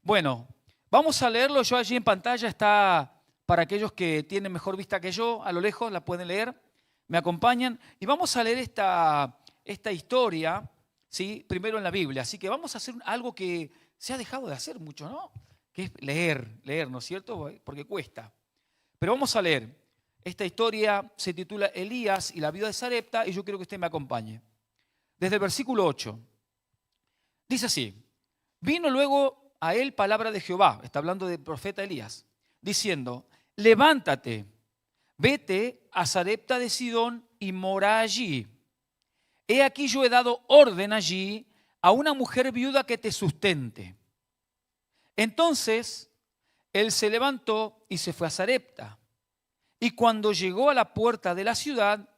Bueno, vamos a leerlo. Yo allí en pantalla está para aquellos que tienen mejor vista que yo, a lo lejos la pueden leer, me acompañan. Y vamos a leer esta historia, ¿sí? Primero en la Biblia. Así que vamos a hacer algo que se ha dejado de hacer mucho, ¿no? Que es leer, ¿no es cierto? Porque cuesta. Pero vamos a leer. Esta historia se titula Elías y la viuda de Sarepta y yo quiero que usted me acompañe. Desde el versículo 8. Dice así: vino luego a él palabra de Jehová, está hablando del profeta Elías, diciendo: levántate, vete a Sarepta de Sidón y mora allí. He aquí yo he dado orden allí a una mujer viuda que te sustente. Entonces él se levantó y se fue a Sarepta. Y cuando llegó a la puerta de la ciudad,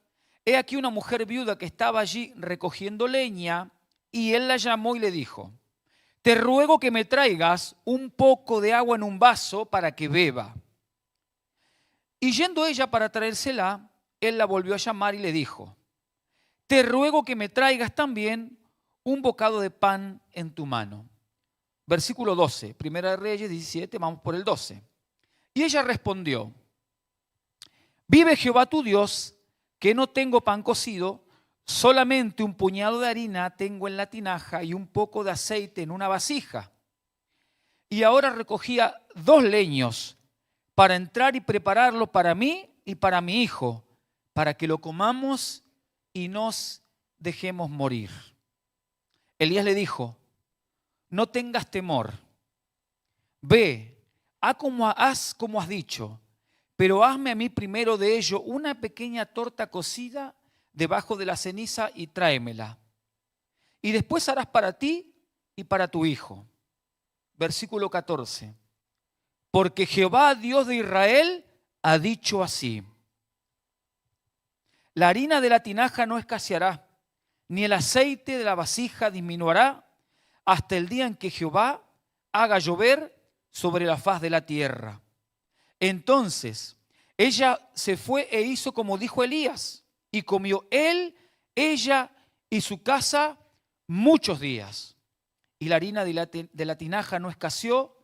he aquí una mujer viuda que estaba allí recogiendo leña, y él la llamó y le dijo: te ruego que me traigas un poco de agua en un vaso para que beba. Y yendo ella para traérsela, él la volvió a llamar y le dijo: te ruego que me traigas también un bocado de pan en tu mano. Versículo 12, Primera de Reyes 17, vamos por el 12. Y ella respondió: vive Jehová tu Dios, que no tengo pan cocido, solamente un puñado de harina tengo en la tinaja y un poco de aceite en una vasija. Y ahora recogía 2 leños para entrar y prepararlo para mí y para mi hijo, para que lo comamos y nos dejemos morir. Elías le dijo: no tengas temor, ve, haz como has dicho, pero hazme a mí primero de ello una pequeña torta cocida debajo de la ceniza y tráemela. Y después harás para ti y para tu hijo. Versículo 14. Porque Jehová, Dios de Israel, ha dicho así: la harina de la tinaja no escaseará, ni el aceite de la vasija disminuirá, hasta el día en que Jehová haga llover sobre la faz de la tierra. Entonces ella se fue e hizo como dijo Elías, y comió él, ella y su casa muchos días. Y la harina de la tinaja no escaseó,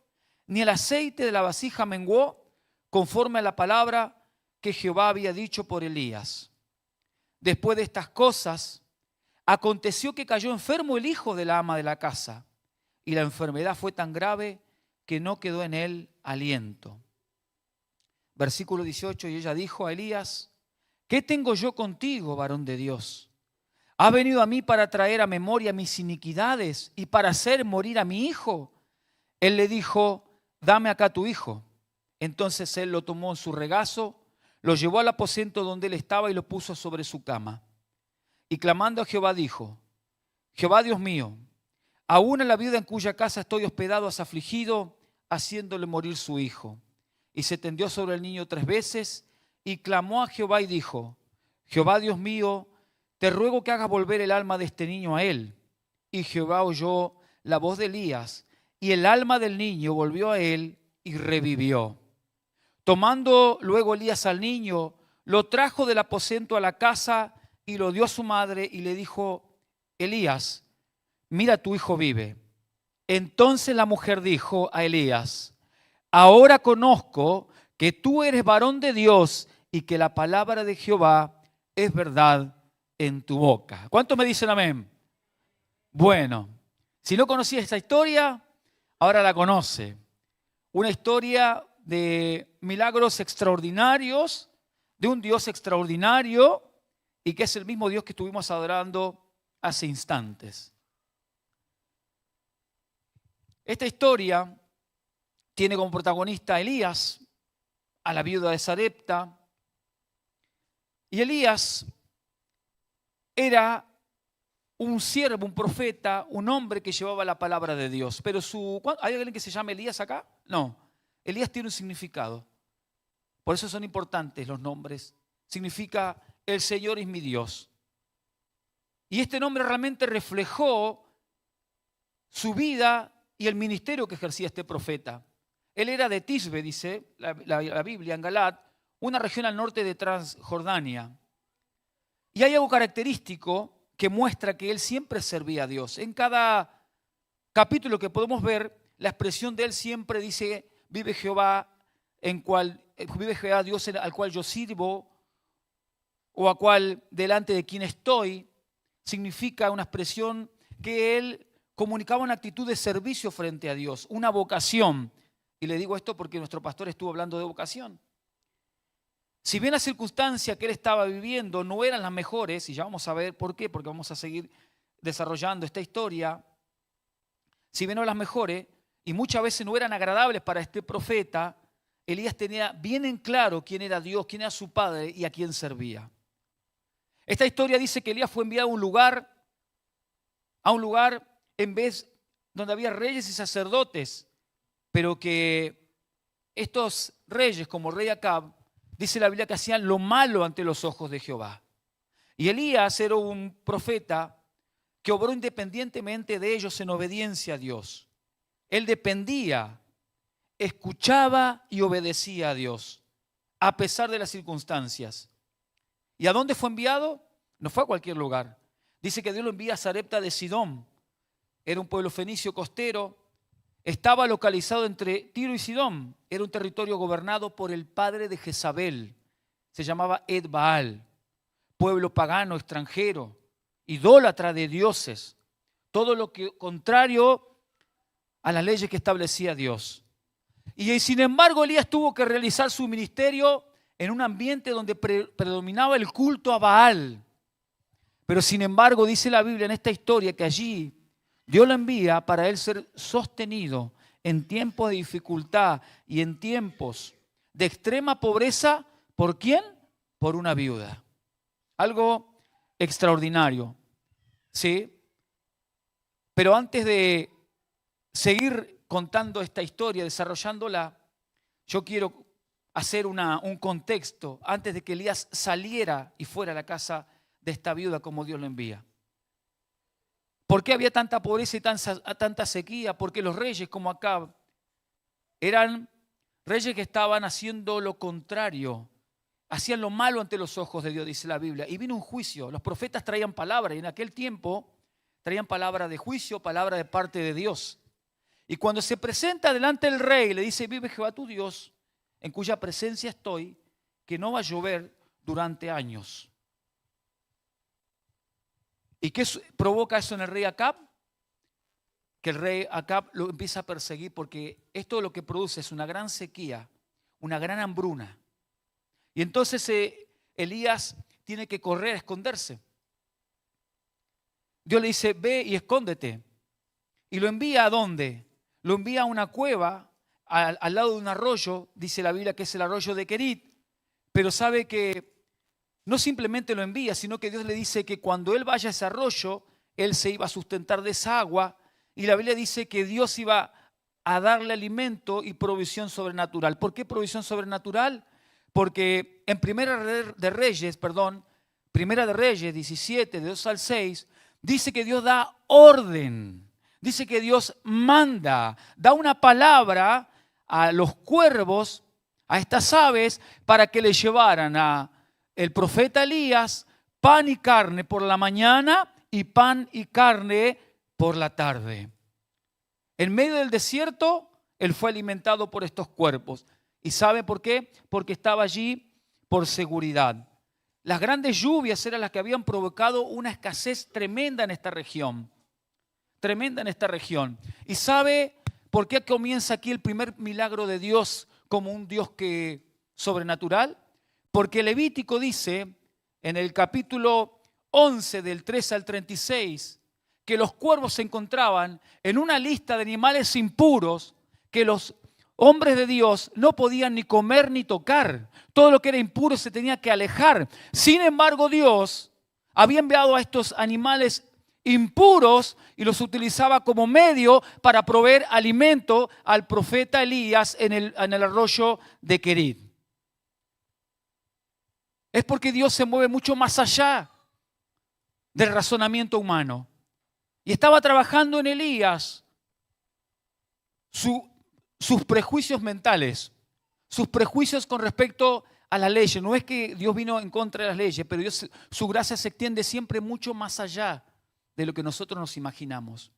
ni el aceite de la vasija menguó, conforme a la palabra que Jehová había dicho por Elías. Después de estas cosas, aconteció que cayó enfermo el hijo de la ama de la casa, y la enfermedad fue tan grave que no quedó en él aliento. Versículo 18, y ella dijo a Elías: ¿qué tengo yo contigo, varón de Dios? ¿Has venido a mí para traer a memoria mis iniquidades y para hacer morir a mi hijo? Él le dijo: dame acá tu hijo. Entonces él lo tomó en su regazo, lo llevó al aposento donde él estaba y lo puso sobre su cama. Y clamando a Jehová dijo: Jehová Dios mío, aún a la viuda en cuya casa estoy hospedado has afligido, haciéndole morir su hijo. Y se tendió sobre el niño 3 veces y clamó a Jehová y dijo: Jehová Dios mío, te ruego que hagas volver el alma de este niño a él. Y Jehová oyó la voz de Elías, y el alma del niño volvió a él y revivió. Tomando luego Elías al niño, lo trajo del aposento a la casa y lo dio a su madre y le dijo: Elías, mira, tu hijo vive. Entonces la mujer dijo a Elías: ahora conozco que tú eres varón de Dios y que la palabra de Jehová es verdad en tu boca. ¿Cuántos me dicen amén? Bueno, si no conocía esta historia, ahora la conoce. Una historia de milagros extraordinarios, de un Dios extraordinario y que es el mismo Dios que estuvimos adorando hace instantes. Esta historia tiene como protagonista a Elías, a la viuda de Sarepta. Y Elías era un siervo, un profeta, un hombre que llevaba la palabra de Dios. Pero ¿hay alguien que se llama Elías acá? No. Elías tiene un significado. Por eso son importantes los nombres. Significa: el Señor es mi Dios. Y este nombre realmente reflejó su vida y el ministerio que ejercía este profeta. Él era de Tisbe, dice la Biblia, en Galat, una región al norte de Transjordania. Y hay algo característico que muestra que él siempre servía a Dios. En cada capítulo que podemos ver, la expresión de él siempre dice, vive Jehová Dios al cual yo sirvo, o a cual delante de quien estoy, significa una expresión que él comunicaba una actitud de servicio frente a Dios, una vocación. Y le digo esto porque nuestro pastor estuvo hablando de vocación. Si bien las circunstancias que él estaba viviendo no eran las mejores, y ya vamos a ver por qué, porque vamos a seguir desarrollando esta historia, si bien no las mejores, y muchas veces no eran agradables para este profeta, Elías tenía bien en claro quién era Dios, quién era su padre y a quién servía. Esta historia dice que Elías fue enviado a un lugar en vez donde había reyes y sacerdotes, pero que estos reyes, como el rey Acab, dice la Biblia que hacían lo malo ante los ojos de Jehová. Y Elías era un profeta que obró independientemente de ellos en obediencia a Dios. Él dependía, escuchaba y obedecía a Dios, a pesar de las circunstancias. ¿Y a dónde fue enviado? No fue a cualquier lugar. Dice que Dios lo envía a Sarepta de Sidón. Era un pueblo fenicio costero. Estaba localizado entre Tiro y Sidón. Era un territorio gobernado por el padre de Jezabel. Se llamaba Ed-Baal. Pueblo pagano, extranjero, idólatra de dioses. Todo lo que contrario a las leyes que establecía Dios. Y sin embargo, Elías tuvo que realizar su ministerio en un ambiente donde predominaba el culto a Baal. Pero sin embargo, dice la Biblia en esta historia que allí Dios lo envía para él ser sostenido en tiempos de dificultad y en tiempos de extrema pobreza. ¿Por quién? Por una viuda. Algo extraordinario. ¿Sí? Pero antes de seguir contando esta historia, desarrollándola, yo quiero hacer un contexto antes de que Elías saliera y fuera a la casa de esta viuda como Dios lo envía. ¿Por qué había tanta pobreza y tanta sequía? Porque los reyes como Acab eran reyes que estaban haciendo lo contrario, hacían lo malo ante los ojos de Dios, dice la Biblia. Y vino un juicio, los profetas traían palabra y en aquel tiempo traían palabra de juicio, palabra de parte de Dios. Y cuando se presenta delante del rey, le dice, vive Jehová tu Dios, en cuya presencia estoy, que no va a llover durante años. ¿Y qué provoca eso en el rey Acab? Que el rey Acab lo empieza a perseguir porque esto lo que produce es una gran sequía, una gran hambruna. Y entonces Elías tiene que correr a esconderse. Dios le dice, ve y escóndete. ¿Y lo envía a dónde? Lo envía a una cueva al lado de un arroyo, dice la Biblia que es el arroyo de Querit, pero sabe que no simplemente lo envía, sino que Dios le dice que cuando él vaya a ese arroyo, él se iba a sustentar de esa agua, y la Biblia dice que Dios iba a darle alimento y provisión sobrenatural. ¿Por qué provisión sobrenatural? Porque en Primera de Reyes 17, de 2 al 6, dice que Dios da orden, dice que Dios manda, da una palabra a los cuervos, a estas aves, para que le llevaran a el profeta Elías pan y carne por la mañana y pan y carne por la tarde. En medio del desierto, él fue alimentado por estos cuervos. ¿Y sabe por qué? Porque estaba allí por seguridad. Las grandes lluvias eran las que habían provocado una escasez tremenda en esta región. Tremenda en esta región. ¿Y sabe por qué comienza aquí el primer milagro de Dios como un Dios sobrenatural? Porque Levítico dice en el capítulo 11 del 13 al 36 que los cuervos se encontraban en una lista de animales impuros que los hombres de Dios no podían ni comer ni tocar. Todo lo que era impuro se tenía que alejar. Sin embargo, Dios había enviado a estos animales impuros y los utilizaba como medio para proveer alimento al profeta Elías en el arroyo de Querit. Es porque Dios se mueve mucho más allá del razonamiento humano. Y estaba trabajando en Elías sus prejuicios mentales, sus prejuicios con respecto a las leyes. No es que Dios vino en contra de las leyes, pero su gracia se extiende siempre mucho más allá de lo que nosotros nos imaginamos.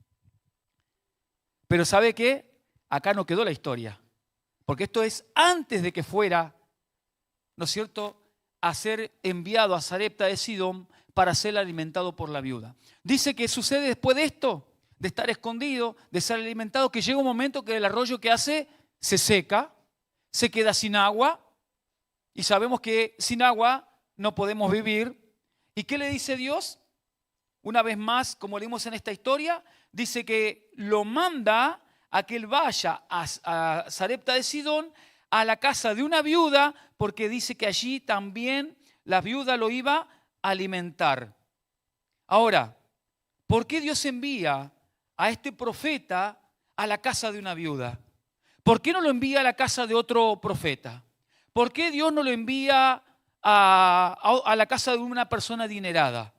Pero ¿sabe qué? acá no quedó la historia, porque esto es antes de que fuera, ¿no es cierto?, a ser enviado a Sarepta de Sidón para ser alimentado por la viuda. Dice que sucede después de esto, de estar escondido, de ser alimentado, que llega un momento que el arroyo que hace se seca, se queda sin agua, y sabemos que sin agua no podemos vivir. ¿Y qué le dice Dios? Una vez más, como leímos en esta historia, dice que lo manda a que él vaya a Sarepta de Sidón, a la casa de una viuda, porque dice que allí también la viuda lo iba a alimentar. Ahora, ¿por qué Dios envía a este profeta a la casa de una viuda? ¿Por qué no lo envía a la casa de otro profeta? ¿Por qué Dios no lo envía a la casa de una persona adinerada?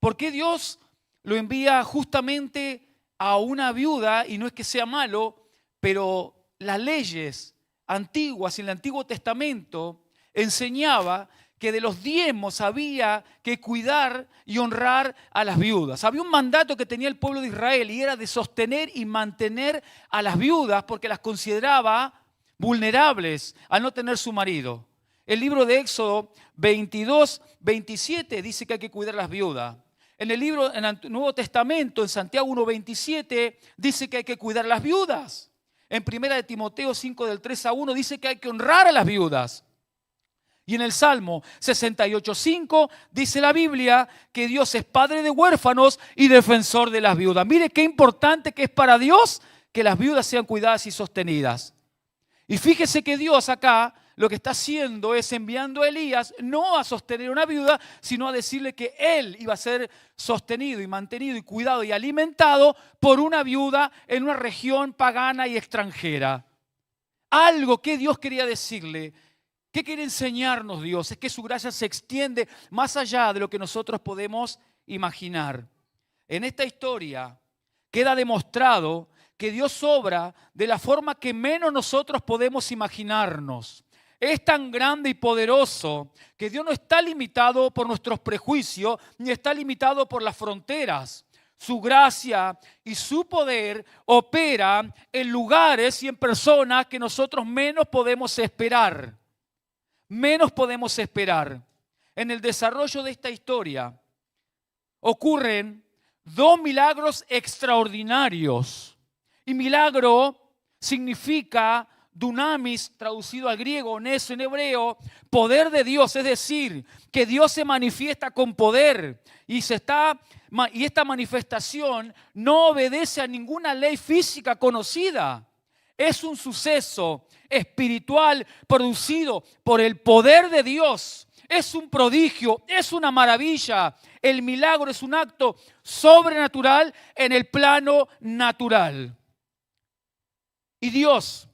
¿Por qué Dios lo envía justamente a una viuda? Y no es que sea malo, pero las leyes antiguas en el Antiguo Testamento enseñaba que de los diezmos había que cuidar y honrar a las viudas. Había un mandato que tenía el pueblo de Israel y era de sostener y mantener a las viudas porque las consideraba vulnerables al no tener su marido. El libro de Éxodo 22, 27 dice que hay que cuidar a las viudas. En el Nuevo Testamento, en Santiago 1:27, dice que hay que cuidar a las viudas. En 1 de Timoteo 5, del 3 a 1, dice que hay que honrar a las viudas. Y en el Salmo 68:5 dice la Biblia que Dios es padre de huérfanos y defensor de las viudas. Mire qué importante que es para Dios que las viudas sean cuidadas y sostenidas. Y fíjese que Dios acá lo que está haciendo es enviando a Elías no a sostener a una viuda, sino a decirle que él iba a ser sostenido y mantenido y cuidado y alimentado por una viuda en una región pagana y extranjera. Algo que Dios quería decirle. ¿Qué quiere enseñarnos Dios? Es que su gracia se extiende más allá de lo que nosotros podemos imaginar. En esta historia queda demostrado que Dios obra de la forma que menos nosotros podemos imaginarnos. Es tan grande y poderoso que Dios no está limitado por nuestros prejuicios ni está limitado por las fronteras. Su gracia y su poder operan en lugares y en personas que nosotros menos podemos esperar. Menos podemos esperar. En el desarrollo de esta historia ocurren dos milagros extraordinarios. Y milagro significa dunamis, traducido al griego, neso en hebreo, poder de Dios, es decir, que Dios se manifiesta con poder y esta manifestación no obedece a ninguna ley física conocida. Es un suceso espiritual producido por el poder de Dios. Es un prodigio, es una maravilla. El milagro es un acto sobrenatural en el plano natural. Y Dios,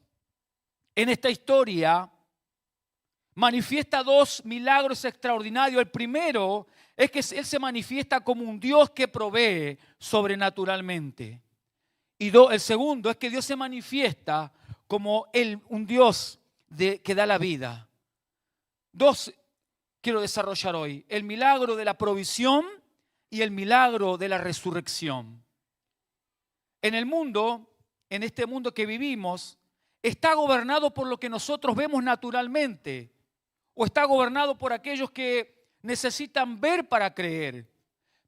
en esta historia, manifiesta dos milagros extraordinarios. El primero es que Él se manifiesta como un Dios que provee sobrenaturalmente. Y el segundo es que Dios se manifiesta como un Dios que da la vida. Dos quiero desarrollar hoy: el milagro de la provisión y el milagro de la resurrección. En el mundo, en este mundo que vivimos, está gobernado por lo que nosotros vemos naturalmente, o está gobernado por aquellos que necesitan ver para creer.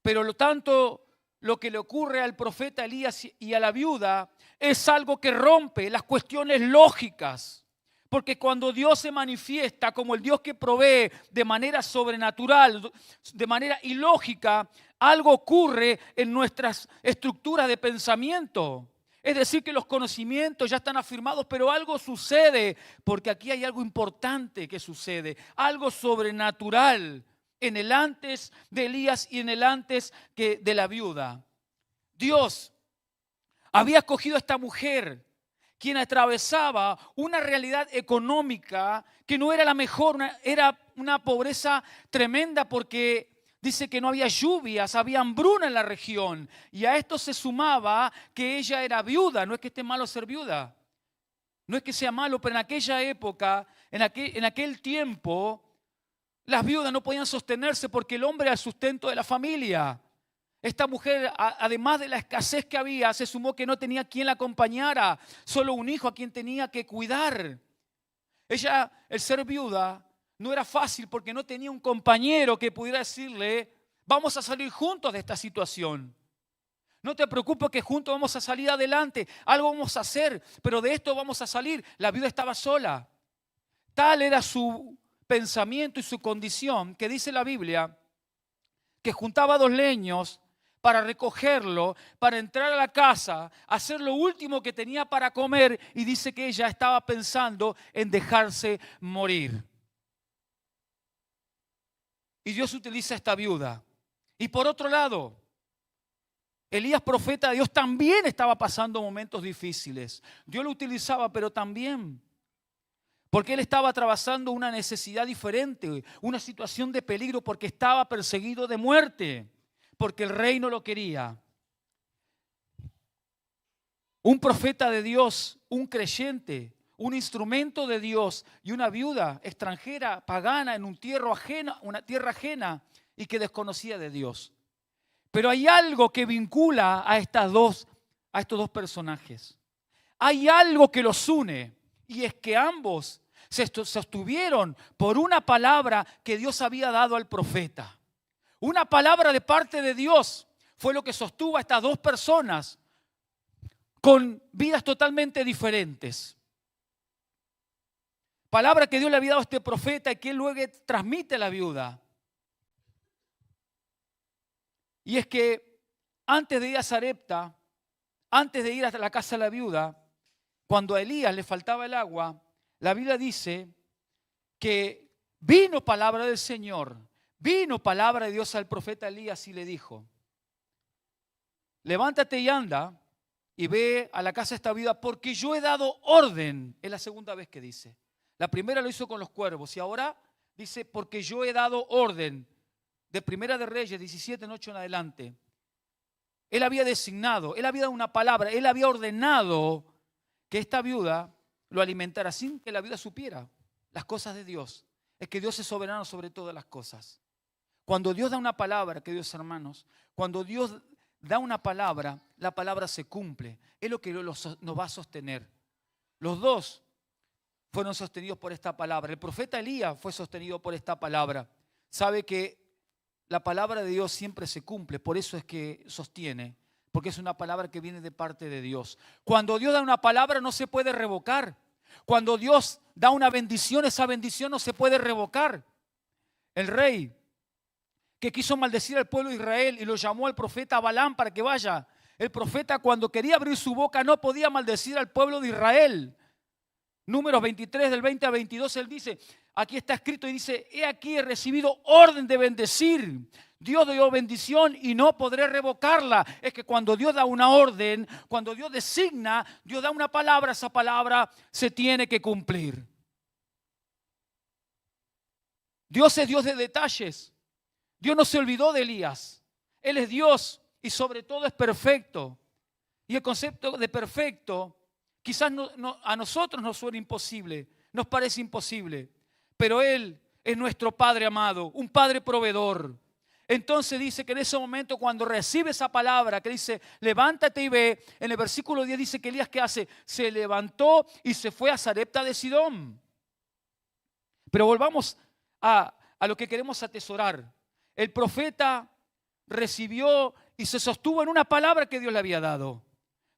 Pero lo que le ocurre al profeta Elías y a la viuda es algo que rompe las cuestiones lógicas. Porque cuando Dios se manifiesta como el Dios que provee de manera sobrenatural, de manera ilógica, algo ocurre en nuestras estructuras de pensamiento. Es decir, que los conocimientos ya están afirmados, pero algo sucede, porque aquí hay algo importante que sucede, algo sobrenatural en el antes de Elías y en el antes de la viuda. Dios había escogido a esta mujer, quien atravesaba una realidad económica que no era la mejor, era una pobreza tremenda porque dice que no había lluvias, había hambruna en la región. Y a esto se sumaba que ella era viuda. No es que esté malo ser viuda, no es que sea malo, pero en aquella época, en aquel tiempo, las viudas no podían sostenerse porque el hombre era el sustento de la familia. Esta mujer, además de la escasez que había, se sumó que no tenía quien la acompañara, solo un hijo a quien tenía que cuidar. Ella, el ser viuda, no era fácil porque no tenía un compañero que pudiera decirle, vamos a salir juntos de esta situación. No te preocupes que juntos vamos a salir adelante, algo vamos a hacer, pero de esto vamos a salir. La viuda estaba sola. Tal era su pensamiento y su condición que dice la Biblia que juntaba 2 leños para recogerlo, para entrar a la casa, hacer lo último que tenía para comer, y dice que ella estaba pensando en dejarse morir. Y Dios utiliza a esta viuda. Y por otro lado, Elías, profeta de Dios, también estaba pasando momentos difíciles. Dios lo utilizaba, pero también porque él estaba atravesando una necesidad diferente, una situación de peligro, porque estaba perseguido de muerte, porque el rey no lo quería. Un profeta de Dios, un creyente, un instrumento de Dios y una viuda extranjera, pagana, en una tierra ajena y que desconocía de Dios. Pero hay algo que vincula a estos dos personajes. Hay algo que los une, y es que ambos se sostuvieron por una palabra que Dios había dado al profeta. Una palabra de parte de Dios fue lo que sostuvo a estas dos personas con vidas totalmente diferentes. Palabra que Dios le había dado a este profeta y que él luego transmite a la viuda. Y es que antes de ir a Sarepta, antes de ir hasta la casa de la viuda, cuando a Elías le faltaba el agua, la Biblia dice que vino palabra del Señor, vino palabra de Dios al profeta Elías y le dijo, levántate y anda y ve a la casa de esta viuda porque yo he dado orden. Es la segunda vez que dice. La primera lo hizo con los cuervos y ahora dice porque yo he dado orden. De Primera de Reyes 17:8 en adelante. Él había designado, él había dado una palabra, él había ordenado que esta viuda lo alimentara sin que la viuda supiera las cosas de Dios. Es que Dios es soberano sobre todas las cosas. Cuando Dios da una palabra, queridos hermanos, cuando Dios da una palabra, la palabra se cumple. Es lo que nos va a sostener. Los dos fueron sostenidos por esta palabra. El profeta Elías fue sostenido por esta palabra. Sabe que la palabra de Dios siempre se cumple, por eso es que sostiene, porque es una palabra que viene de parte de Dios. Cuando Dios da una palabra no se puede revocar. Cuando Dios da una bendición, esa bendición no se puede revocar. El rey que quiso maldecir al pueblo de Israel y lo llamó al profeta Balaam para que vaya. El profeta cuando quería abrir su boca no podía maldecir al pueblo de Israel. Números 23 del 20 a 22 él dice, aquí está escrito y dice, he aquí he recibido orden de bendecir. Dios dio bendición y no podré revocarla. Es que cuando Dios da una orden, cuando Dios designa, Dios da una palabra, esa palabra se tiene que cumplir. Dios es Dios de detalles. Dios no se olvidó de Elías. Él es Dios y sobre todo es perfecto. Y el concepto de perfecto quizás a nosotros nos suena imposible, nos parece imposible, pero Él es nuestro Padre amado, un Padre proveedor. Entonces dice que en ese momento cuando recibe esa palabra que dice, levántate y ve, en el versículo 10 dice que Elías, ¿qué hace? Se levantó y se fue a Sarepta de Sidón. Pero volvamos a lo que queremos atesorar. El profeta recibió y se sostuvo en una palabra que Dios le había dado.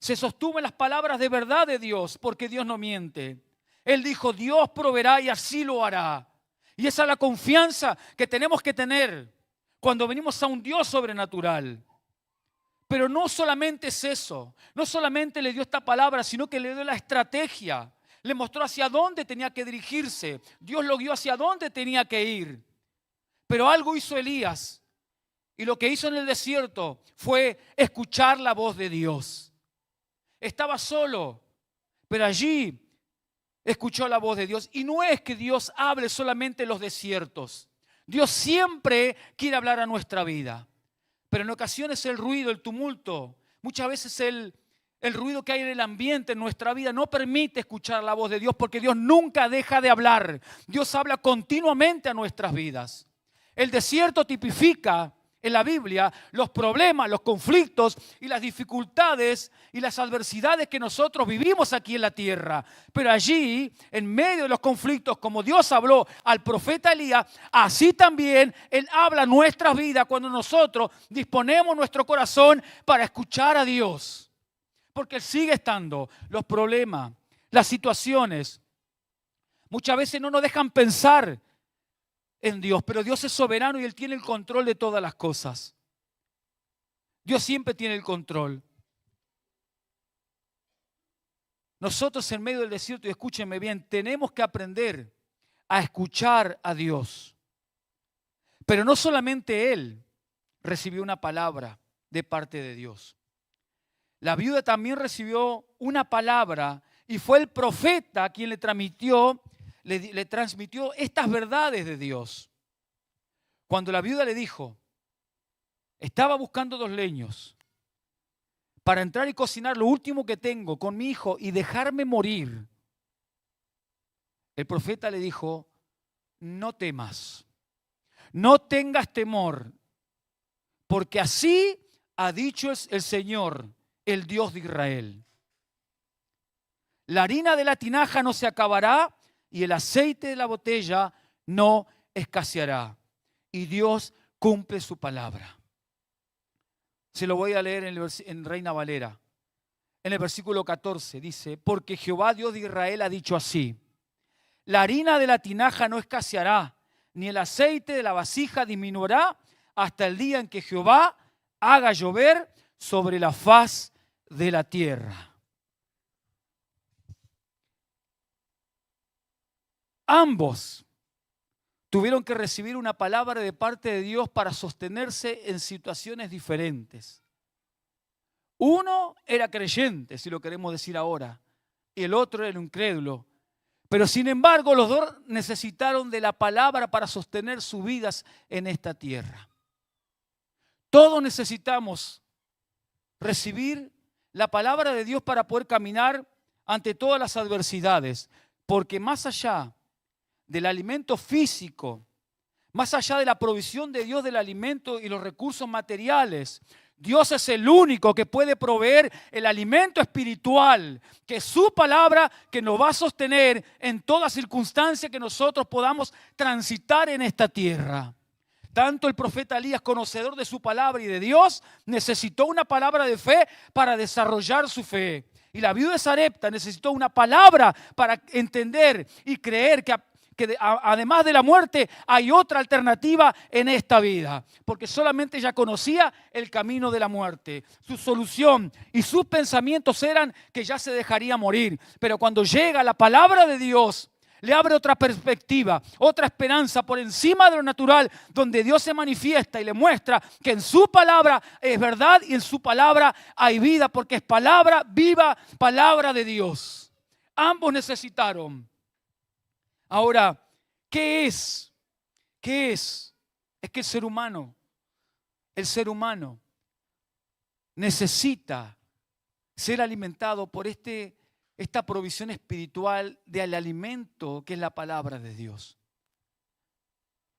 Se sostuvo en las palabras de verdad de Dios, porque Dios no miente. Él dijo, Dios proveerá y así lo hará. Y esa es la confianza que tenemos que tener cuando venimos a un Dios sobrenatural. Pero no solamente es eso, no solamente le dio esta palabra, sino que le dio la estrategia. Le mostró hacia dónde tenía que dirigirse. Dios lo guió hacia dónde tenía que ir. Pero algo hizo Elías. Y lo que hizo en el desierto fue escuchar la voz de Dios. Estaba solo, pero allí escuchó la voz de Dios. Y no es que Dios hable solamente en los desiertos. Dios siempre quiere hablar a nuestra vida. Pero en ocasiones el ruido, el tumulto, muchas veces el ruido que hay en el ambiente en nuestra vida no permite escuchar la voz de Dios, porque Dios nunca deja de hablar. Dios habla continuamente a nuestras vidas. El desierto tipifica En la Biblia, los problemas, los conflictos y las dificultades y las adversidades que nosotros vivimos aquí en la tierra. Pero allí, en medio de los conflictos, como Dios habló al profeta Elías, así también Él habla en nuestras vidas cuando nosotros disponemos nuestro corazón para escuchar a Dios. Porque Él sigue estando. Los problemas, las situaciones, muchas veces no nos dejan pensar en Dios, pero Dios es soberano y Él tiene el control de todas las cosas. Dios siempre tiene el control. Nosotros en medio del desierto, y escúchenme bien, tenemos que aprender a escuchar a Dios. Pero no solamente Él recibió una palabra de parte de Dios. La viuda también recibió una palabra y fue el profeta quien le transmitió estas verdades de Dios. Cuando la viuda le dijo, estaba buscando 2 leños para entrar y cocinar lo último que tengo con mi hijo y dejarme morir, el profeta le dijo, no temas, no tengas temor, porque así ha dicho el Señor, el Dios de Israel. La harina de la tinaja no se acabará y el aceite de la botella no escaseará. Y Dios cumple su palabra. Se lo voy a leer en Reina Valera. En el versículo 14 dice, porque Jehová Dios de Israel ha dicho así, la harina de la tinaja no escaseará, ni el aceite de la vasija disminuirá hasta el día en que Jehová haga llover sobre la faz de la tierra. Ambos tuvieron que recibir una palabra de parte de Dios para sostenerse en situaciones diferentes. Uno era creyente, si lo queremos decir ahora, y el otro era un incrédulo. Pero sin embargo, los dos necesitaron de la palabra para sostener sus vidas en esta tierra. Todos necesitamos recibir la palabra de Dios para poder caminar ante todas las adversidades, porque más allá del alimento físico, más allá de la provisión de Dios del alimento y los recursos materiales, Dios es el único que puede proveer el alimento espiritual, que es su palabra que nos va a sostener en toda circunstancia que nosotros podamos transitar en esta tierra. Tanto el profeta Elías, conocedor de su palabra y de Dios, necesitó una palabra de fe para desarrollar su fe. Y la viuda de Sarepta necesitó una palabra para entender y creer que además de la muerte hay otra alternativa en esta vida, porque solamente ella conocía el camino de la muerte. Su solución y sus pensamientos eran que ya se dejaría morir, pero cuando llega la palabra de Dios, le abre otra perspectiva, otra esperanza por encima de lo natural, donde Dios se manifiesta y le muestra que en su palabra es verdad y en su palabra hay vida, porque es palabra viva, palabra de Dios. Ambos necesitaron. Ahora, ¿qué es? ¿Qué es? Es que el ser humano necesita ser alimentado por esta provisión espiritual del alimento que es la palabra de Dios.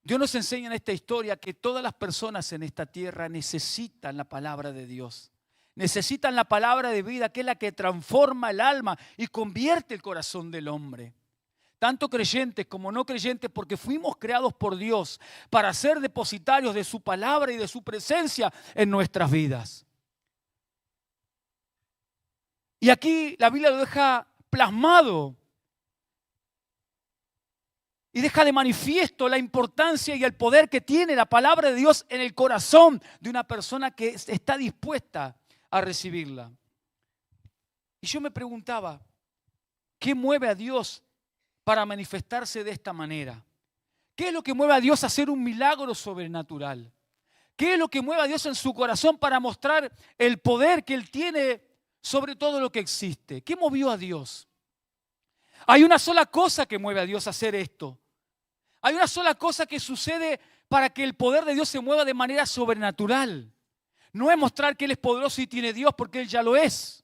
Dios nos enseña en esta historia que todas las personas en esta tierra necesitan la palabra de Dios. Necesitan la palabra de vida, que es la que transforma el alma y convierte el corazón del hombre. Tanto creyentes como no creyentes, porque fuimos creados por Dios para ser depositarios de su palabra y de su presencia en nuestras vidas. Y aquí la Biblia lo deja plasmado y deja de manifiesto la importancia y el poder que tiene la palabra de Dios en el corazón de una persona que está dispuesta a recibirla. Y yo me preguntaba, ¿qué mueve a Dios para manifestarse de esta manera? ¿Qué es lo que mueve a Dios a hacer un milagro sobrenatural? ¿Qué es lo que mueve a Dios en su corazón para mostrar el poder que Él tiene sobre todo lo que existe? ¿Qué movió a Dios? Hay una sola cosa que mueve a Dios a hacer esto. Hay una sola cosa que sucede para que el poder de Dios se mueva de manera sobrenatural. No es mostrar que Él es poderoso y tiene Dios, porque Él ya lo es.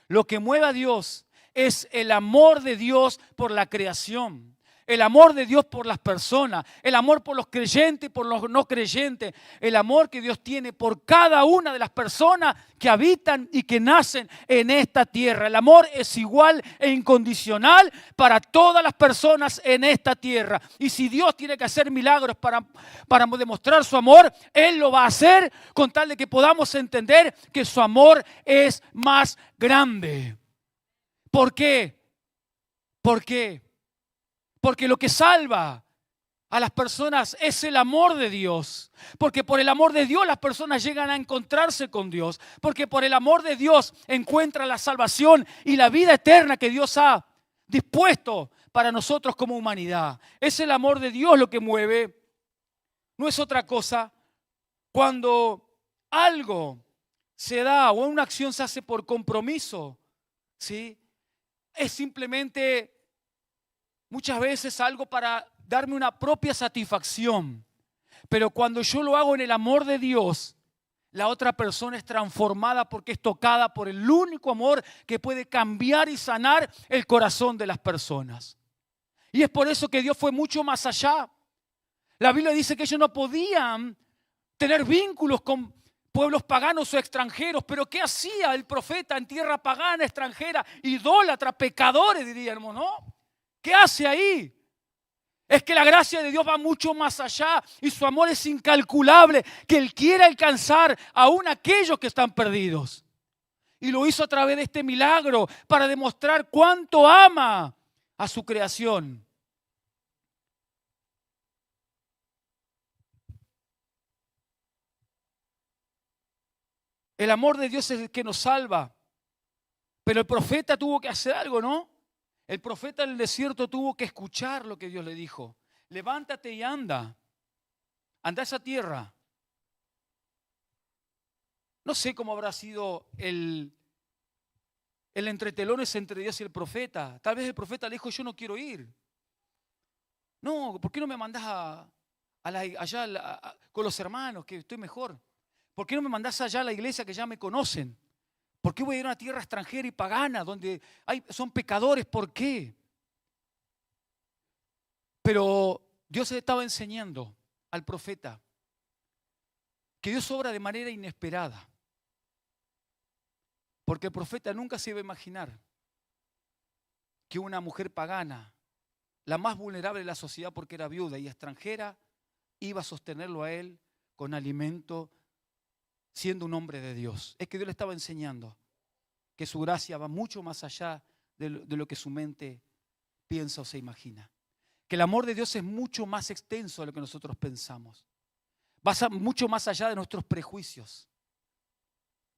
Lo que mueve a Dios es el amor de Dios por la creación. El amor de Dios por las personas, el amor por los creyentes y por los no creyentes, el amor que Dios tiene por cada una de las personas que habitan y que nacen en esta tierra. El amor es igual e incondicional para todas las personas en esta tierra. Y si Dios tiene que hacer milagros para demostrar su amor, Él lo va a hacer con tal de que podamos entender que su amor es más grande. ¿Por qué? ¿Por qué? Porque lo que salva a las personas es el amor de Dios. Porque por el amor de Dios las personas llegan a encontrarse con Dios. Porque por el amor de Dios encuentran la salvación y la vida eterna que Dios ha dispuesto para nosotros como humanidad. Es el amor de Dios lo que mueve. No es otra cosa. Cuando algo se da o una acción se hace por compromiso, ¿sí? Es simplemente muchas veces algo para darme una propia satisfacción. Pero cuando yo lo hago en el amor de Dios, la otra persona es transformada porque es tocada por el único amor que puede cambiar y sanar el corazón de las personas. Y es por eso que Dios fue mucho más allá. La Biblia dice que ellos no podían tener vínculos con pueblos paganos o extranjeros, pero ¿qué hacía el profeta en tierra pagana, extranjera, idólatra, pecadores, diríamos, ¿no? ¿Qué hace ahí? Es que la gracia de Dios va mucho más allá y su amor es incalculable, que Él quiere alcanzar aún a aquellos que están perdidos. Y lo hizo a través de este milagro para demostrar cuánto ama a su creación. El amor de Dios es el que nos salva. Pero el profeta tuvo que hacer algo, ¿no? El profeta en el desierto tuvo que escuchar lo que Dios le dijo. Levántate y anda. Anda a esa tierra. No sé cómo habrá sido el entretelones entre Dios y el profeta. Tal vez el profeta le dijo, yo no quiero ir. No, ¿por qué no me mandás allá con los hermanos, que estoy mejor? ¿Por qué no me mandás allá a la iglesia que ya me conocen? ¿Por qué voy a ir a una tierra extranjera y pagana donde son pecadores? ¿Por qué? Pero Dios le estaba enseñando al profeta que Dios obra de manera inesperada. Porque el profeta nunca se iba a imaginar que una mujer pagana, la más vulnerable de la sociedad porque era viuda y extranjera, iba a sostenerlo a él con alimento, siendo un hombre de Dios. Es que Dios le estaba enseñando que su gracia va mucho más allá de lo que su mente piensa o se imagina. Que el amor de Dios es mucho más extenso de lo que nosotros pensamos. Va mucho más allá de nuestros prejuicios,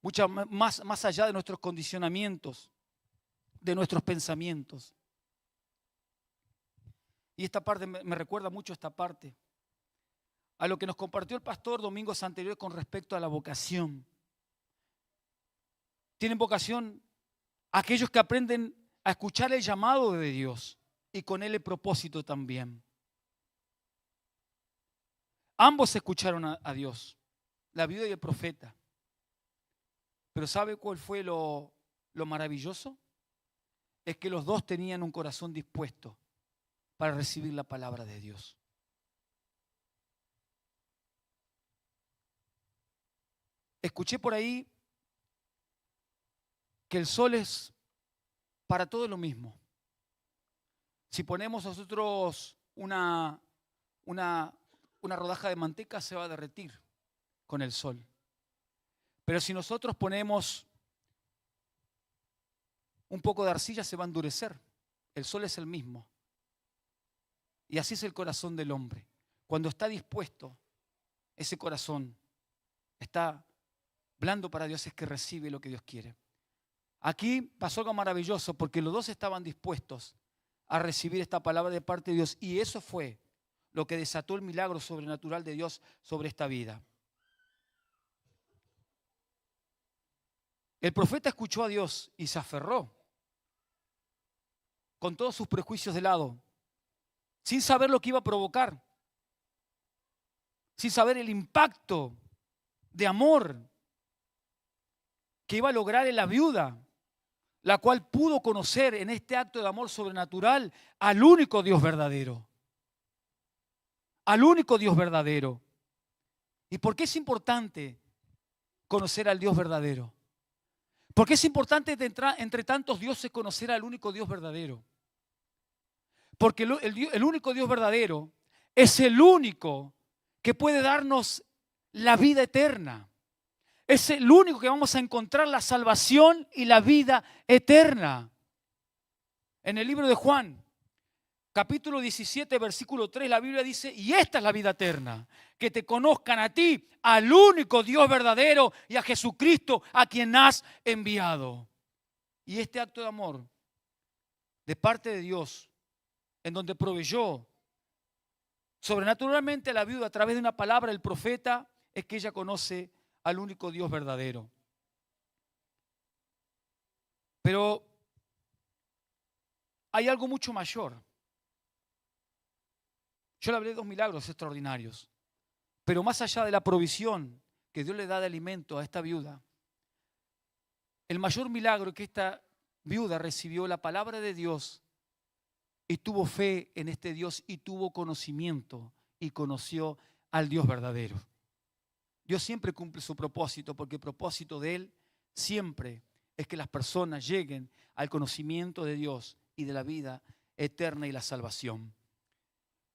mucho más allá de nuestros condicionamientos, de nuestros pensamientos. Y esta parte me recuerda mucho esta parte a lo que nos compartió el pastor domingos anteriores con respecto a la vocación. Tienen vocación aquellos que aprenden a escuchar el llamado de Dios y con él el propósito también. Ambos escucharon a Dios, la viuda y el profeta. Pero ¿sabe cuál fue lo maravilloso? Es que los dos tenían un corazón dispuesto para recibir la palabra de Dios. Escuché por ahí que el sol es para todo lo mismo. Si ponemos nosotros una rodaja de manteca, se va a derretir con el sol. Pero si nosotros ponemos un poco de arcilla, se va a endurecer. El sol es el mismo. Y así es el corazón del hombre. Cuando está dispuesto, ese corazón está blando para Dios, es que recibe lo que Dios quiere. Aquí pasó algo maravilloso porque los dos estaban dispuestos a recibir esta palabra de parte de Dios y eso fue lo que desató el milagro sobrenatural de Dios sobre esta vida. El profeta escuchó a Dios y se aferró con todos sus prejuicios de lado, sin saber lo que iba a provocar, sin saber el impacto de amor que iba a lograr en la viuda. la cual pudo conocer en este acto de amor sobrenatural al único Dios verdadero. Al único Dios verdadero. ¿Y por qué es importante conocer al Dios verdadero? ¿Por qué es importante entre tantos dioses conocer al único Dios verdadero? Porque el único Dios verdadero es el único que puede darnos la vida eterna. Es el único que vamos a encontrar la salvación y la vida eterna. En el libro de Juan, capítulo 17, versículo 3, la Biblia dice, y esta es la vida eterna, que te conozcan a ti, al único Dios verdadero y a Jesucristo a quien has enviado. Y este acto de amor de parte de Dios, en donde proveyó sobrenaturalmente a la viuda a través de una palabra del profeta, es que ella conoce al único Dios verdadero. Pero hay algo mucho mayor. Yo le hablé de 2 milagros extraordinarios, pero más allá de la provisión que Dios le da de alimento a esta viuda, el mayor milagro es que esta viuda recibió la palabra de Dios y tuvo fe en este Dios y tuvo conocimiento y conoció al Dios verdadero. Dios siempre cumple su propósito, porque el propósito de Él siempre es que las personas lleguen al conocimiento de Dios y de la vida eterna y la salvación.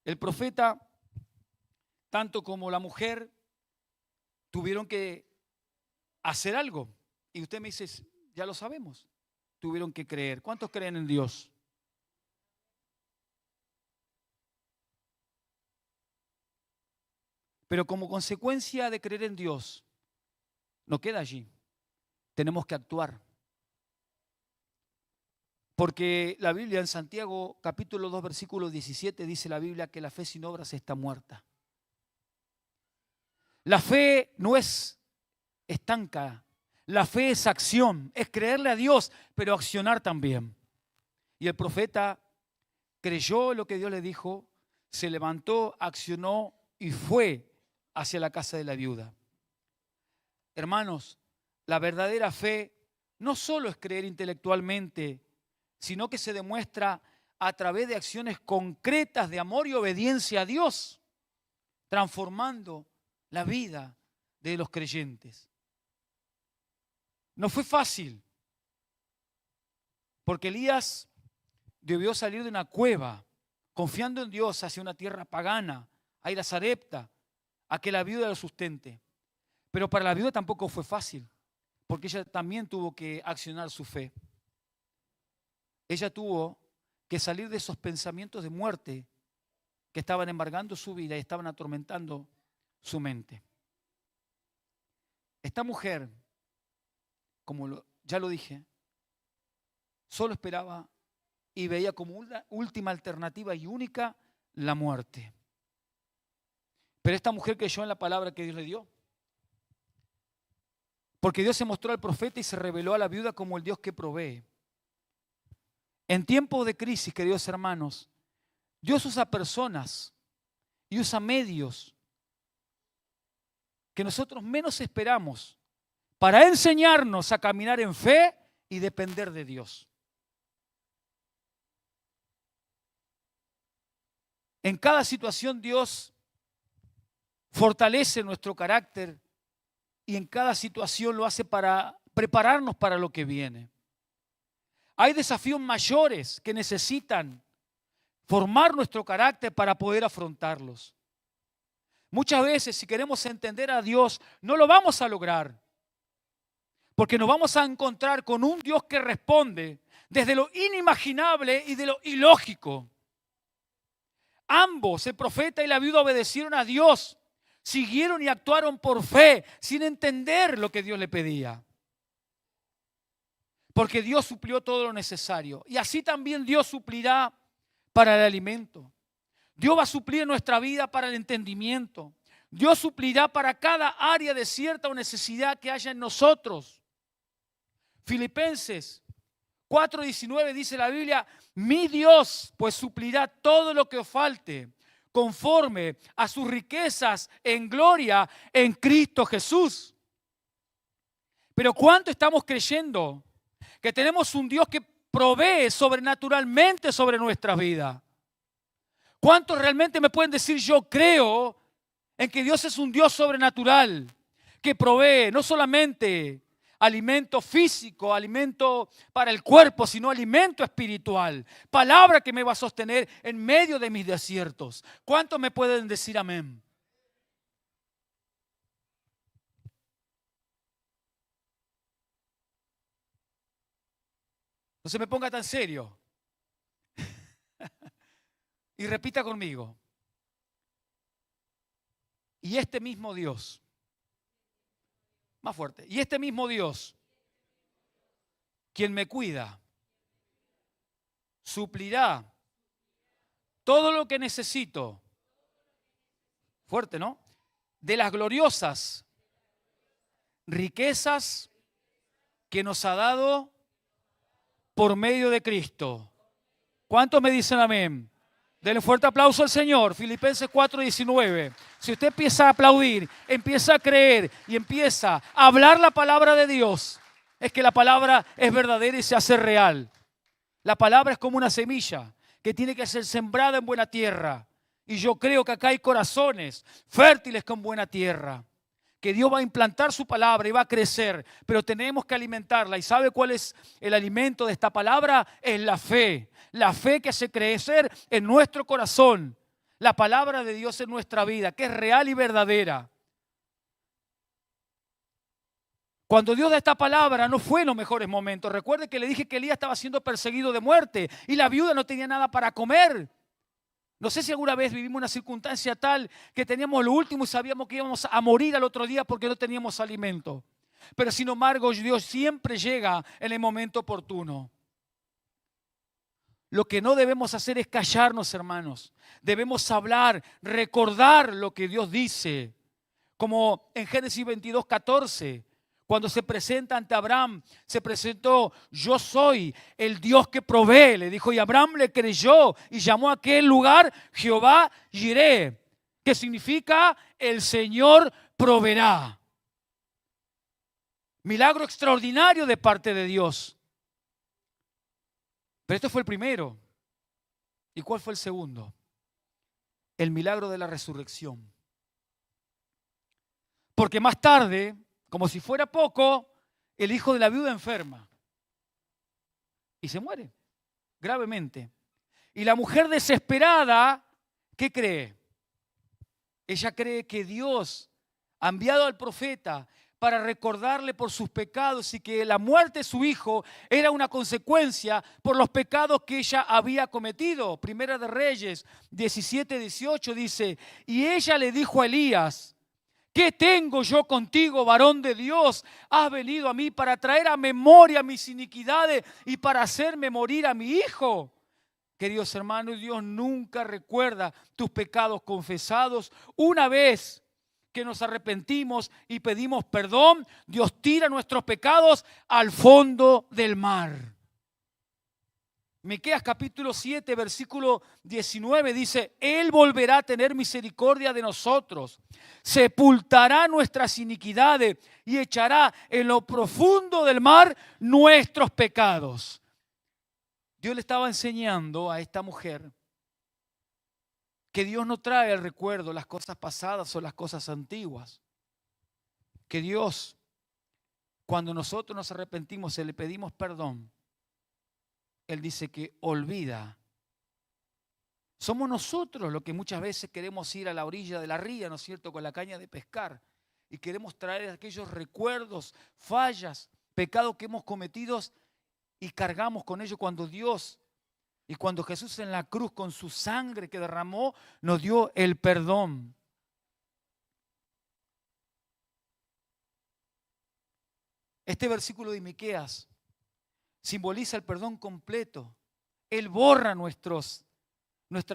El profeta, tanto como la mujer, tuvieron que hacer algo. Y usted me dice, ya lo sabemos, tuvieron que creer. ¿Cuántos creen en Dios? Pero como consecuencia de creer en Dios, no queda allí. Tenemos que actuar. Porque la Biblia en Santiago capítulo 2 versículo 17 dice la Biblia que la fe sin obras está muerta. La fe no es estanca, la fe es acción, es creerle a Dios, pero accionar también. Y el profeta creyó lo que Dios le dijo, se levantó, accionó y fue hacia la casa de la viuda. Hermanos, la verdadera fe no solo es creer intelectualmente, sino que se demuestra a través de acciones concretas de amor y obediencia a Dios, transformando la vida de los creyentes. No fue fácil, porque Elías debió salir de una cueva, confiando en Dios hacia una tierra pagana, a ir a Sarepta, a que la viuda lo sustente. Pero para la viuda tampoco fue fácil, porque ella también tuvo que accionar su fe. Ella tuvo que salir de esos pensamientos de muerte que estaban embargando su vida y estaban atormentando su mente. Esta mujer, como ya lo dije, solo esperaba y veía como una última alternativa y única la muerte. Pero esta mujer creyó en la palabra que Dios le dio. Porque Dios se mostró al profeta y se reveló a la viuda como el Dios que provee. En tiempos de crisis, queridos hermanos, Dios usa personas y usa medios que nosotros menos esperamos para enseñarnos a caminar en fe y depender de Dios. En cada situación Dios fortalece nuestro carácter y en cada situación lo hace para prepararnos para lo que viene. Hay desafíos mayores que necesitan formar nuestro carácter para poder afrontarlos. Muchas veces, si queremos entender a Dios, no lo vamos a lograr, porque nos vamos a encontrar con un Dios que responde desde lo inimaginable y de lo ilógico. Ambos, el profeta y la viuda, obedecieron a Dios, siguieron y actuaron por fe, sin entender lo que Dios le pedía. Porque Dios suplió todo lo necesario. Y así también Dios suplirá para el alimento. Dios va a suplir en nuestra vida para el entendimiento. Dios suplirá para cada área desierta o necesidad que haya en nosotros. Filipenses 4:19 dice la Biblia, mi Dios pues suplirá todo lo que os falte, conforme a sus riquezas en gloria en Cristo Jesús. Pero ¿cuánto estamos creyendo que tenemos un Dios que provee sobrenaturalmente sobre nuestras vidas. ¿Cuántos realmente me pueden decir yo creo en que Dios es un Dios sobrenatural que provee no solamente alimento físico, alimento para el cuerpo, sino alimento espiritual? Palabra que me va a sostener en medio de mis desiertos. ¿Cuántos me pueden decir amén? No se me ponga tan serio. Y repita conmigo. Y este mismo Dios, más fuerte, y este mismo Dios, quien me cuida, suplirá todo lo que necesito, fuerte, ¿no? De las gloriosas riquezas que nos ha dado por medio de Cristo. ¿Cuántos me dicen amén? Denle fuerte aplauso al Señor. Filipenses 4:19. Si usted empieza a aplaudir, empieza a creer y empieza a hablar la palabra de Dios, es que la palabra es verdadera y se hace real. La palabra es como una semilla que tiene que ser sembrada en buena tierra. Y yo creo que acá hay corazones fértiles con buena tierra, que Dios va a implantar su palabra y va a crecer, pero tenemos que alimentarla. ¿Y sabe cuál es el alimento de esta palabra? Es la fe. La fe que hace crecer en nuestro corazón. La palabra de Dios en nuestra vida, que es real y verdadera. Cuando Dios da esta palabra no fue en los mejores momentos. Recuerde que le dije que Elías estaba siendo perseguido de muerte y la viuda no tenía nada para comer. No sé si alguna vez vivimos una circunstancia tal que teníamos lo último y sabíamos que íbamos a morir al otro día porque no teníamos alimento. Pero sin embargo, Dios siempre llega en el momento oportuno. Lo que no debemos hacer es callarnos, hermanos. Debemos hablar, recordar lo que Dios dice. Como en Génesis 22:14. Cuando se presenta ante Abraham, se presentó: yo soy el Dios que provee, le dijo, y Abraham le creyó y llamó a aquel lugar Jehová Jireh, que significa el Señor proveerá. Milagro extraordinario de parte de Dios. Pero este fue el primero. ¿Y cuál fue el segundo? El milagro de la resurrección. Porque más tarde, como si fuera poco, el hijo de la viuda enferma y se muere gravemente. Y la mujer desesperada, ¿qué cree? Ella cree que Dios ha enviado al profeta para recordarle por sus pecados y que la muerte de su hijo era una consecuencia por los pecados que ella había cometido. Primera de Reyes 17:18 dice: y ella le dijo a Elías: ¿qué tengo yo contigo, varón de Dios? Has venido a mí para traer a memoria mis iniquidades y para hacerme morir a mi hijo. Queridos hermanos, Dios nunca recuerda tus pecados confesados. Una vez que nos arrepentimos y pedimos perdón, Dios tira nuestros pecados al fondo del mar. Miqueas capítulo 7, versículo 19 dice: Él volverá a tener misericordia de nosotros, sepultará nuestras iniquidades y echará en lo profundo del mar nuestros pecados. Dios le estaba enseñando a esta mujer que Dios no trae al recuerdo las cosas pasadas o las cosas antiguas. Que Dios, cuando nosotros nos arrepentimos y le pedimos perdón, Él dice que olvida. Somos nosotros los que muchas veces queremos ir a la orilla de la ría, ¿no es cierto?, con la caña de pescar, y queremos traer aquellos recuerdos, fallas, pecados que hemos cometido y cargamos con ellos cuando Dios y cuando Jesús en la cruz con su sangre que derramó nos dio el perdón. Este versículo de Miqueas simboliza el perdón completo. Él borra nuestras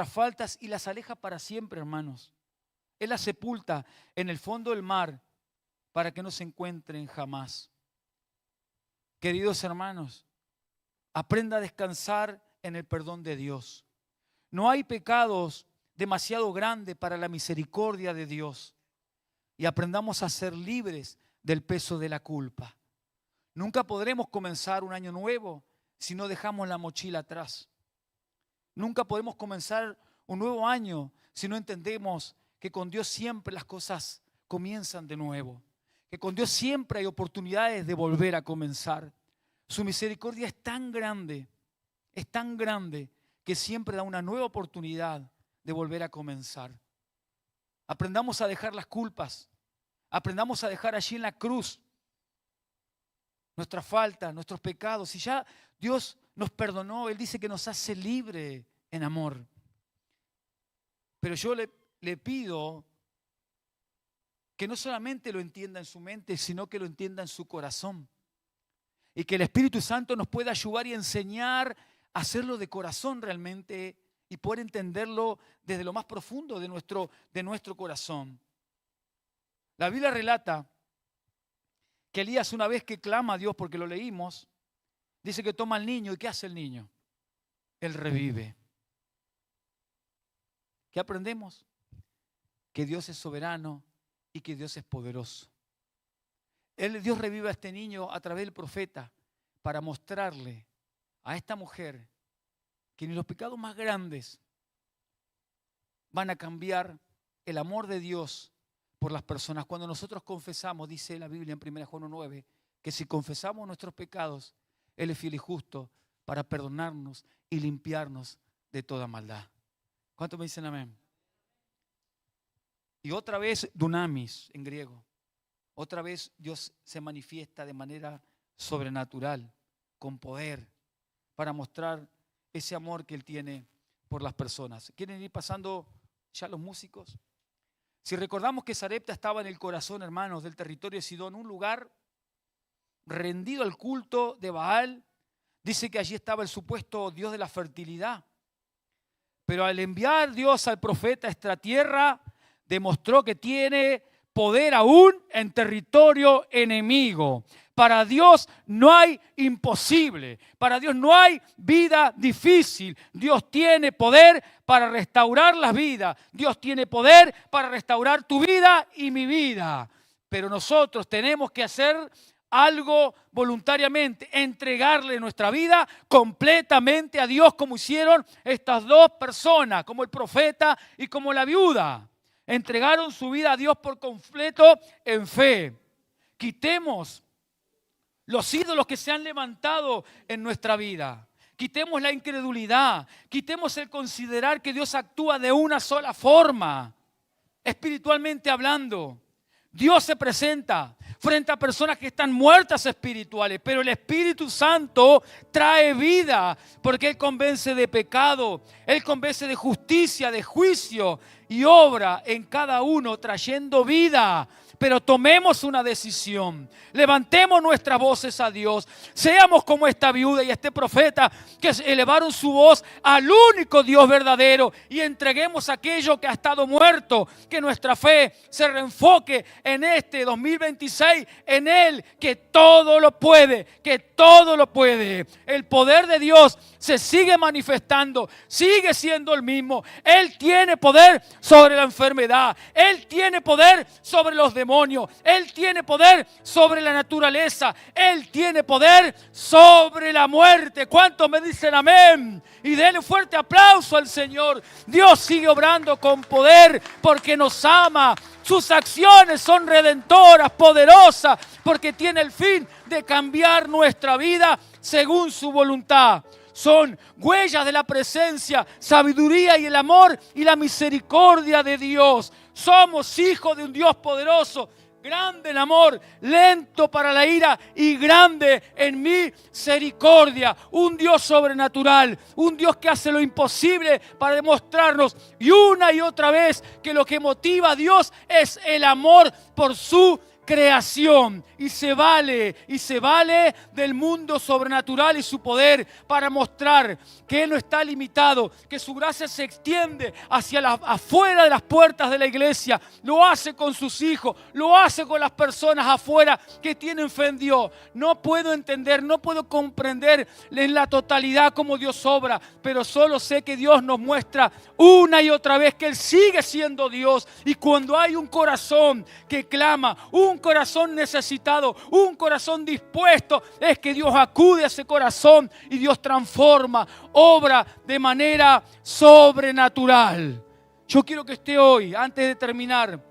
faltas y las aleja para siempre, hermanos. Él las sepulta en el fondo del mar para que no se encuentren jamás. Queridos hermanos, aprenda a descansar en el perdón de Dios. No hay pecados demasiado grandes para la misericordia de Dios. Y aprendamos a ser libres del peso de la culpa. Nunca podremos comenzar un año nuevo si no dejamos la mochila atrás. Nunca podemos comenzar un nuevo año si no entendemos que con Dios siempre las cosas comienzan de nuevo. Que con Dios siempre hay oportunidades de volver a comenzar. Su misericordia es tan grande que siempre da una nueva oportunidad de volver a comenzar. Aprendamos a dejar las culpas. Aprendamos a dejar allí en la cruz nuestras faltas, nuestros pecados. Si ya Dios nos perdonó, Él dice que nos hace libre en amor. Pero yo le pido que no solamente lo entienda en su mente, sino que lo entienda en su corazón. Y que el Espíritu Santo nos pueda ayudar y enseñar a hacerlo de corazón realmente y poder entenderlo desde lo más profundo de nuestro corazón. La Biblia relata que Elías, una vez que clama a Dios, porque lo leímos, dice que toma al niño. ¿Y qué hace el niño? Él revive. ¿Qué aprendemos? Que Dios es soberano y que Dios es poderoso. Dios revive a este niño a través del profeta para mostrarle a esta mujer que ni los pecados más grandes van a cambiar el amor de Dios por las personas. Cuando nosotros confesamos, dice la Biblia en 1 Juan 1:9, que si confesamos nuestros pecados, Él es fiel y justo para perdonarnos y limpiarnos de toda maldad. ¿Cuántos me dicen amén? Y otra vez, dunamis en griego. Otra vez Dios se manifiesta de manera sobrenatural, con poder, para mostrar ese amor que Él tiene por las personas. ¿Quieren ir pasando ya los músicos? Si recordamos que Sarepta estaba en el corazón, hermanos, del territorio de Sidón, un lugar rendido al culto de Baal, dice que allí estaba el supuesto Dios de la fertilidad. Pero al enviar Dios al profeta a esta tierra, demostró que tiene poder aún en territorio enemigo. Para Dios no hay imposible. Para Dios no hay vida difícil. Dios tiene poder para restaurar las vidas. Dios tiene poder para restaurar tu vida y mi vida. Pero nosotros tenemos que hacer algo voluntariamente, entregarle nuestra vida completamente a Dios, como hicieron estas dos personas, como el profeta y como la viuda. Entregaron su vida a Dios por completo en fe. Quitemos los ídolos que se han levantado en nuestra vida. Quitemos la incredulidad. Quitemos el considerar que Dios actúa de una sola forma, espiritualmente hablando. Dios se presenta frente a personas que están muertas espirituales, pero el Espíritu Santo trae vida, porque Él convence de pecado, Él convence de justicia, de juicio, y obra en cada uno trayendo vida. Pero tomemos una decisión, levantemos nuestras voces a Dios, seamos como esta viuda y este profeta que elevaron su voz al único Dios verdadero y entreguemos aquello que ha estado muerto, que nuestra fe se reenfoque en este 2026, en Él que todo lo puede, que todo lo puede. El poder de Dios se sigue manifestando, sigue siendo el mismo. Él tiene poder sobre la enfermedad, Él tiene poder sobre los demonios, Él tiene poder sobre la naturaleza, Él tiene poder sobre la muerte. ¿Cuántos me dicen amén? Y denle un fuerte aplauso al Señor. Dios sigue obrando con poder porque nos ama. Sus acciones son redentoras, poderosas, porque tiene el fin de cambiar nuestra vida según su voluntad. Son huellas de la presencia, sabiduría y el amor y la misericordia de Dios. Somos hijos de un Dios poderoso, grande en amor, lento para la ira y grande en misericordia. Un Dios sobrenatural, un Dios que hace lo imposible para demostrarnos y otra vez que lo que motiva a Dios es el amor por su creación, y se vale del mundo sobrenatural y su poder para mostrar que Él no está limitado, que su gracia se extiende hacia afuera de las puertas de la iglesia. Lo hace con sus hijos, lo hace con las personas afuera que tienen fe en Dios. No puedo entender, no puedo comprender en la totalidad cómo Dios obra, pero solo sé que Dios nos muestra una y otra vez que Él sigue siendo Dios, y cuando hay un corazón que clama, un un corazón necesitado, un corazón dispuesto, es que Dios acude a ese corazón y Dios transforma, obra de manera sobrenatural. Yo quiero que usted hoy, antes de terminar,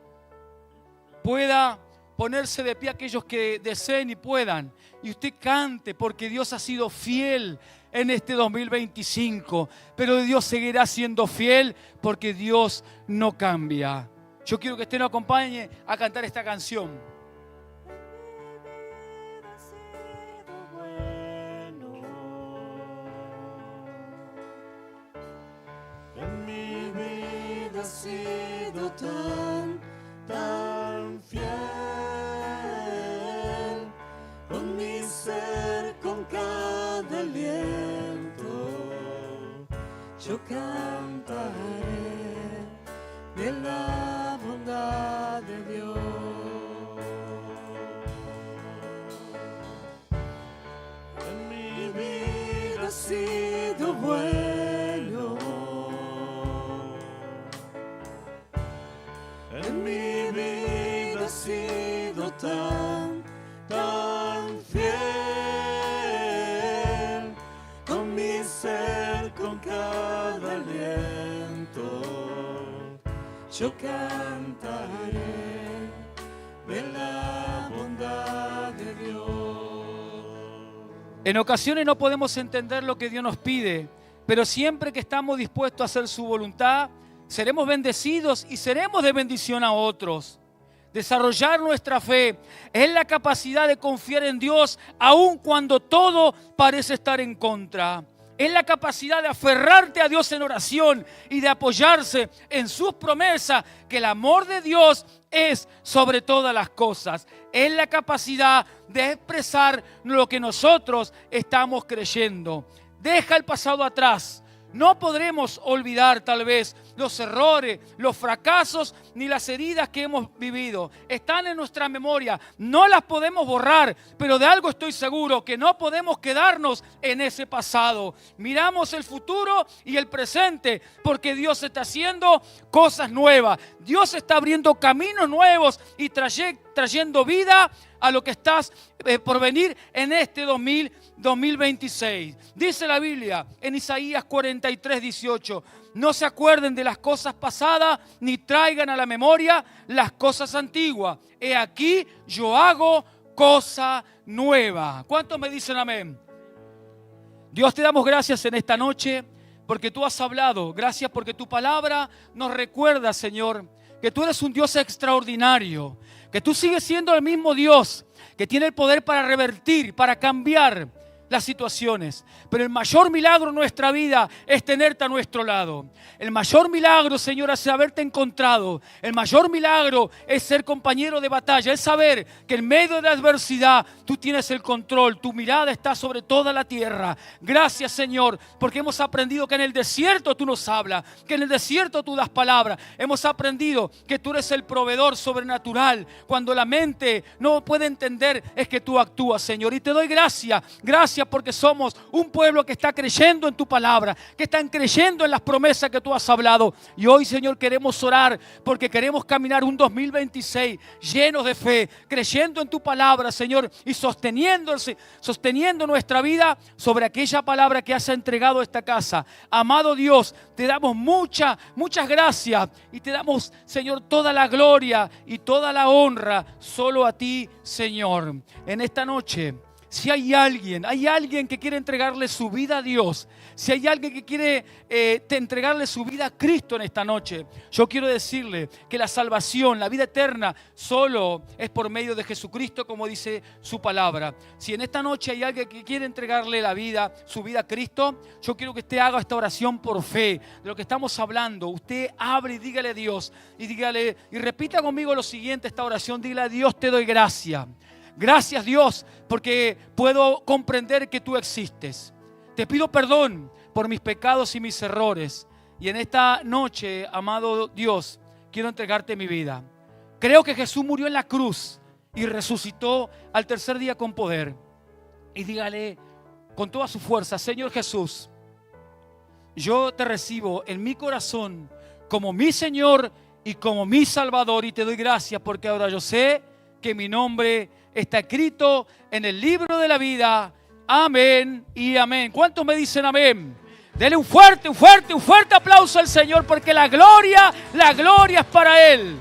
pueda ponerse de pie aquellos que deseen y puedan, y usted cante, porque Dios ha sido fiel en este 2025, pero Dios seguirá siendo fiel porque Dios no cambia. Yo quiero que usted nos acompañe a cantar esta canción. En mi vida ha sido tan fiel, con mi ser, con cada aliento, yo cantaré de la bondad de Dios. En mi vida ha sido bueno, en mi vida ha sido tan fiel, con mi ser, con cada aliento, yo cantaré de la bondad de Dios. En ocasiones no podemos entender lo que Dios nos pide, pero siempre que estamos dispuestos a hacer su voluntad, seremos bendecidos y seremos de bendición a otros. Desarrollar nuestra fe es la capacidad de confiar en Dios aun cuando todo parece estar en contra. Es la capacidad de aferrarte a Dios en oración y de apoyarse en sus promesas, que el amor de Dios es sobre todas las cosas. Es la capacidad de expresar lo que nosotros estamos creyendo. Deja el pasado atrás. No podremos olvidar tal vez los errores, los fracasos ni las heridas que hemos vivido. Están en nuestra memoria, no las podemos borrar, pero de algo estoy seguro, que no podemos quedarnos en ese pasado. Miramos el futuro y el presente, porque Dios está haciendo cosas nuevas. Dios está abriendo caminos nuevos y trayendo vida a lo que estás por venir en este 2026. Dice la Biblia en Isaías 43:18, no se acuerden de las cosas pasadas, ni traigan a la memoria las cosas antiguas. He aquí, yo hago cosa nueva. ¿Cuántos me dicen amén? Dios, te damos gracias en esta noche porque tú has hablado. Gracias porque tu palabra nos recuerda, Señor, que tú eres un Dios extraordinario, que tú sigues siendo el mismo Dios, que tiene el poder para revertir, para cambiar las situaciones. Pero el mayor milagro en nuestra vida es tenerte a nuestro lado. El mayor milagro, Señor, es haberte encontrado. El mayor milagro es ser compañero de batalla, es saber que en medio de la adversidad tú tienes el control, tu mirada está sobre toda la tierra. Gracias, Señor, porque hemos aprendido que en el desierto tú nos hablas, que en el desierto tú das palabra. Hemos aprendido que tú eres el proveedor sobrenatural. Cuando la mente no puede entender, es que tú actúas, Señor. Y te doy gracias. Gracias porque somos un pueblo que está creyendo en tu palabra, que están creyendo en las promesas que tú has hablado. Y hoy, Señor, queremos orar porque queremos caminar un 2026 llenos de fe, creyendo en tu palabra, Señor, y sosteniendo nuestra vida sobre aquella palabra que has entregado a esta casa. Amado Dios, te damos muchas gracias y te damos, Señor, toda la gloria y toda la honra solo a ti, Señor. En esta noche, si hay alguien que quiere entregarle su vida a Dios, si hay alguien que quiere entregarle su vida a Cristo en esta noche, yo quiero decirle que la salvación, la vida eterna, solo es por medio de Jesucristo, como dice su palabra. Si en esta noche hay alguien que quiere entregarle su vida a Cristo, yo quiero que usted haga esta oración por fe, de lo que estamos hablando. Usted abre y dígale a Dios, y repita conmigo lo siguiente, esta oración, dígale a Dios, te doy gracias. Gracias, Dios, porque puedo comprender que tú existes. Te pido perdón por mis pecados y mis errores. Y en esta noche, amado Dios, quiero entregarte mi vida. Creo que Jesús murió en la cruz y resucitó al tercer día con poder. Y dígale con toda su fuerza, Señor Jesús, yo te recibo en mi corazón como mi Señor y como mi Salvador. Y te doy gracias porque ahora yo sé porque mi nombre está escrito en el libro de la vida. Amén y amén. ¿Cuántos me dicen amén? Dele un fuerte aplauso al Señor, porque la gloria es para Él.